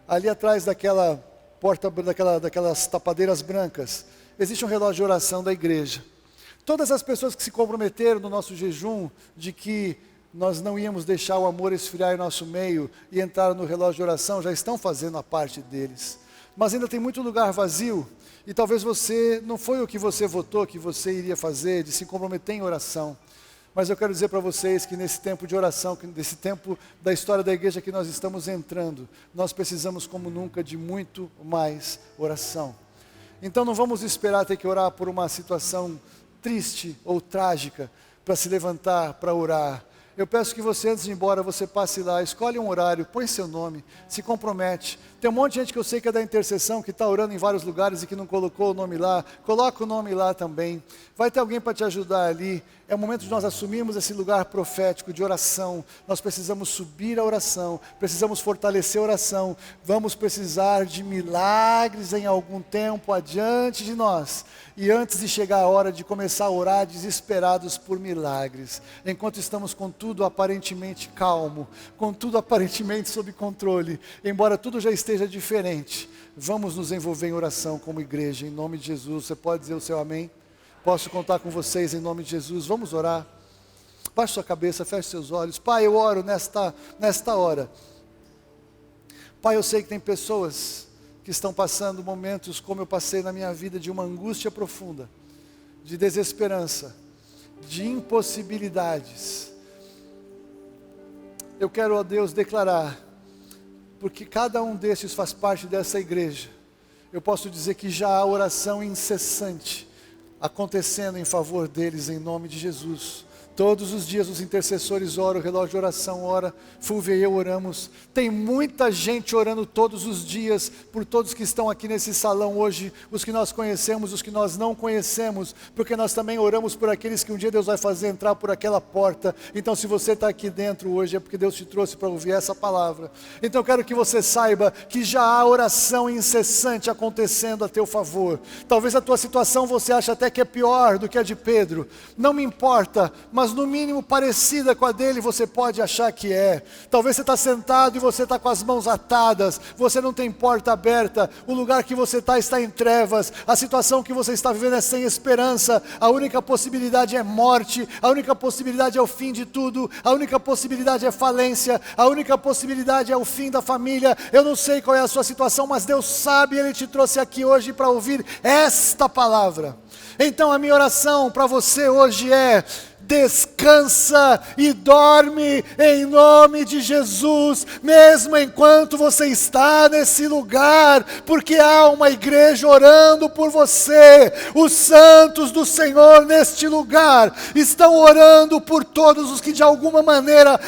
Ali atrás daquela porta, daquelas tapadeiras brancas, existe um relógio de oração da igreja. Todas as pessoas que se comprometeram no nosso jejum, de que nós não íamos deixar o amor esfriar em nosso meio e entrar no relógio de oração, já estão fazendo a parte deles. Mas ainda tem muito lugar vazio, e talvez você, não foi o que você votou que você iria fazer, de se comprometer em oração. Mas eu quero dizer para vocês que nesse tempo de oração, nesse tempo da história da igreja que nós estamos entrando, nós precisamos como nunca de muito mais oração. Então não vamos esperar ter que orar por uma situação triste ou trágica para se levantar, para orar. Eu peço que você, antes de ir embora, você passe lá, escolhe um horário, põe seu nome, se compromete. Tem um monte de gente que eu sei que é da intercessão, que está orando em vários lugares e que não colocou o nome lá. Coloca o nome lá também. Vai ter alguém para te ajudar ali. É o momento de nós assumirmos esse lugar profético de oração. Nós precisamos subir a oração, precisamos fortalecer a oração. Vamos precisar de milagres em algum tempo adiante de nós. E antes de chegar a hora de começar a orar desesperados por milagres, enquanto estamos com tudo aparentemente calmo, com tudo aparentemente sob controle, embora tudo já esteja diferente, vamos nos envolver em oração como igreja, em nome de Jesus. Você pode dizer o seu amém? Posso contar com vocês em nome de Jesus? Vamos orar. Baixe sua cabeça, feche seus olhos. Pai, eu oro nesta hora. Pai, eu sei que tem pessoas que estão passando momentos como eu passei na minha vida, de uma angústia profunda, de desesperança, de impossibilidades. Eu quero, ó Deus, declarar, porque cada um desses faz parte dessa igreja, eu posso dizer que já há oração incessante acontecendo em favor deles, em nome de Jesus. Todos os dias os intercessores oram, o relógio de oração ora, Fúvia e eu oramos. Tem muita gente orando todos os dias, por todos que estão aqui nesse salão hoje, os que nós conhecemos, os que nós não conhecemos, porque nós também oramos por aqueles que um dia Deus vai fazer entrar por aquela porta. Então se você está aqui dentro hoje, é porque Deus te trouxe para ouvir essa palavra. Então eu quero que você saiba que já há oração incessante acontecendo a teu favor. Talvez a tua situação você ache até que é pior do que a de Pedro. Não me importa, mas no mínimo parecida com a dele você pode achar que é. Talvez você está sentado e você está com as mãos atadas, você não tem porta aberta, o lugar que você está em trevas, a situação que você está vivendo é sem esperança, a única possibilidade é morte, a única possibilidade é o fim de tudo, a única possibilidade é falência, a única possibilidade é o fim da família. Eu não sei qual é a sua situação, mas Deus sabe, Ele te trouxe aqui hoje para ouvir esta palavra. Então a minha oração para você hoje é: descansa e dorme em nome de Jesus, mesmo enquanto você está nesse lugar, porque há uma igreja orando por você. Os santos do Senhor neste lugar estão orando por todos os que de alguma maneira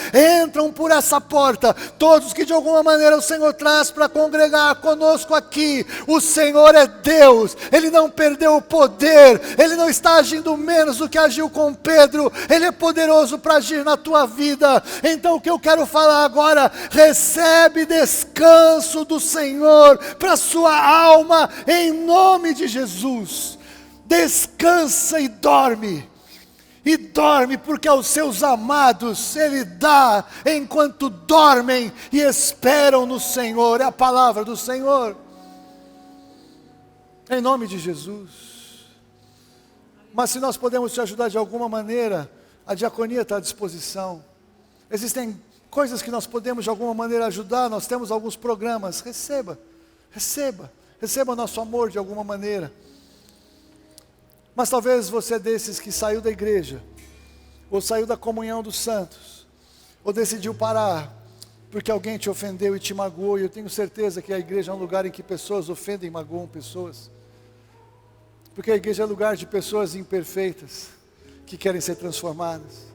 entram por essa porta, todos os que de alguma maneira o Senhor traz para congregar conosco aqui. O Senhor é Deus, Ele não perdeu o poder, Ele não está agindo menos do que agiu com Pedro. Ele é poderoso para agir na tua vida. Então o que eu quero falar agora: recebe descanso do Senhor para sua alma, em nome de Jesus. Descansa e dorme. E dorme, porque aos seus amados Ele dá enquanto dormem e esperam no Senhor. É a palavra do Senhor. Em nome de Jesus. Mas se nós podemos te ajudar de alguma maneira, a diaconia está à disposição. Existem coisas que nós podemos de alguma maneira ajudar, nós temos alguns programas. Receba nosso amor de alguma maneira. Mas talvez você é desses que saiu da igreja, ou saiu da comunhão dos santos, ou decidiu parar, porque alguém te ofendeu e te magoou, e eu tenho certeza que a igreja é um lugar em que pessoas ofendem e magoam pessoas. Porque a igreja é lugar de pessoas imperfeitas, que querem ser transformadas.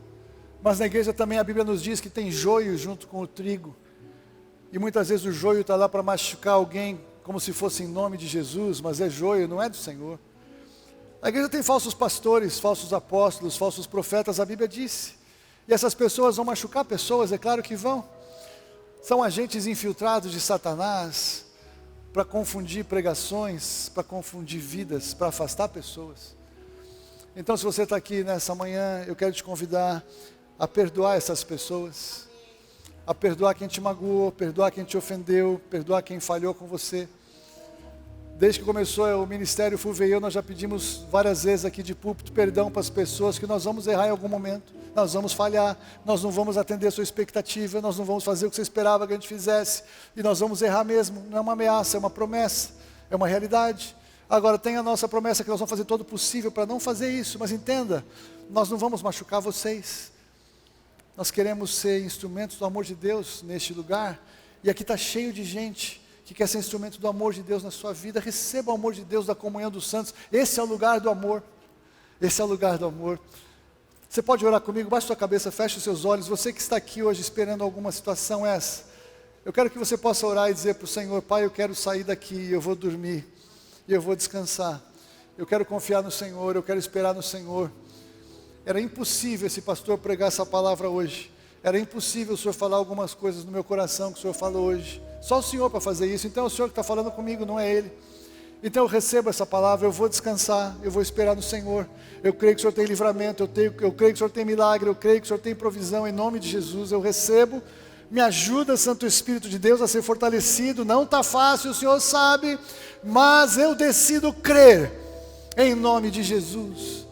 Mas na igreja também a Bíblia nos diz que tem joio junto com o trigo. E muitas vezes o joio está lá para machucar alguém, como se fosse em nome de Jesus, mas é joio, não é do Senhor. A igreja tem falsos pastores, falsos apóstolos, falsos profetas, a Bíblia disse. E essas pessoas vão machucar pessoas, é claro que vão. São agentes infiltrados de Satanás, para confundir pregações, para confundir vidas, para afastar pessoas. Então, se você está aqui nessa manhã, eu quero te convidar a perdoar essas pessoas, a perdoar quem te magoou, perdoar quem te ofendeu, perdoar quem falhou com você. Desde que começou o Ministério Fulveio, nós já pedimos várias vezes aqui de púlpito perdão para as pessoas, que nós vamos errar em algum momento, nós vamos falhar, nós não vamos atender a sua expectativa, nós não vamos fazer o que você esperava que a gente fizesse, e nós vamos errar mesmo. Não é uma ameaça, é uma promessa, é uma realidade. Agora tem a nossa promessa que nós vamos fazer todo o possível para não fazer isso, mas entenda, nós não vamos machucar vocês. Nós queremos ser instrumentos do amor de Deus neste lugar, e aqui está cheio de gente que quer ser instrumento do amor de Deus na sua vida. Receba o amor de Deus da comunhão dos santos. Esse é o lugar do amor. Esse é o lugar do amor. Você pode orar comigo? Baixe sua cabeça, feche os seus olhos. Você que está aqui hoje esperando alguma situação essa, eu quero que você possa orar e dizer para o Senhor: Pai, eu quero sair daqui, eu vou dormir, e eu vou descansar. Eu quero confiar no Senhor, eu quero esperar no Senhor. Era impossível esse pastor pregar essa palavra hoje. Era impossível o Senhor falar algumas coisas no meu coração que o Senhor falou hoje. Só o Senhor para fazer isso. Então é o Senhor que está falando comigo, não é Ele. Então eu recebo essa palavra, eu vou descansar, eu vou esperar no Senhor. Eu creio que o Senhor tem livramento, eu creio que o Senhor tem milagre, eu creio que o Senhor tem provisão, em nome de Jesus. Eu recebo, me ajuda, Santo Espírito de Deus, a ser fortalecido. Não está fácil, o Senhor sabe, mas eu decido crer, em nome de Jesus.